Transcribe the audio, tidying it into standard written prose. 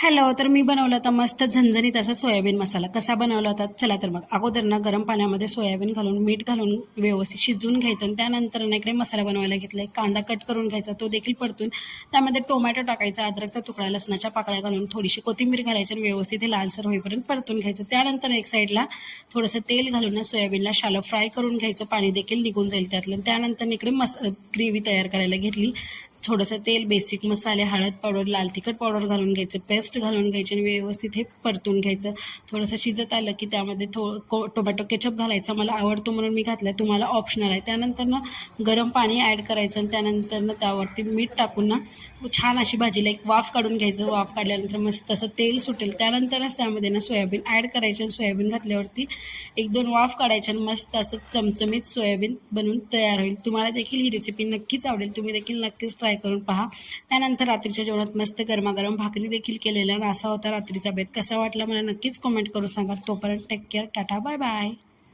Hello. तर मी बनवला होता मस्त झणझणीत असा सोयाबीन मसाला. कसा बनवला होता चला तर मग. अगोदर ना गरम पाण्यामध्ये सोयाबीन घालून मीठ घालून व्यवस्थित शिजवून घ्यायचं आणि त्यानंतर ना इकडे मसाला बनवायला घेतला. एक कांदा कट करून घ्यायचा, तो देखील परतून त्यामध्ये टोमॅटो टाकायचा, अद्रकचा तुकडा, लसणाच्या पाकळ्या घालून थोडीशी कोथिंबीर घालायची आणि व्यवस्थित हे लालसर होईपर्यंत परतून घ्यायचं. त्यानंतर एक साईडला थोडंसं तेल घालून ना सोयाबीनला शालो फ्राय करून घ्यायचं, पाणी देखील निघून जाईल त्यातलं. त्यानंतर इकडे ग्रेव्ही तयार करायला घेतली. थोडंसं तेल, बेसिक मसाले, हळद पावडर, लाल तिखट पावडर घालून घ्यायचं, पेस्ट घालून घ्यायची आणि व्यवस्थित हे परतून घ्यायचं. थोडंसं शिजत आलं की त्यामध्ये टोमॅटो केचप घालायचा. मला आवडतो म्हणून मी घातला, तुम्हाला ऑप्शनल आहे. त्यानंतर गरम पाणी ॲड करायचं आणि त्यानंतर त्यावरती मीठ टाकून छान अशी भाजीला एक वाफ काढून घ्यायचं. वाफ काढल्यानंतर मस्त असं तेल सुटेल. त्यानंतरच त्यामध्ये सोयाबीन ॲड करायचे आणि सोयाबीन घातल्यावरती एक दोन वाफ काढायचे आणि मस्त असं चमचमीत सोयाबीन बनवून तयार होईल. तुम्हाला देखील ही रेसिपी नक्कीच आवडेल, तुम्ही देखील नक्कीच ट्राय करून पहा. त्यानंतर रात्रीच्या जेवणात मस्त गरमागरम भाकरी देखील केलेला असा होता रात्रीचा बेत. कसा वाटला मला नक्कीच कमेंट करून सांगा. तोपर्यंत take care, tata, bye bye.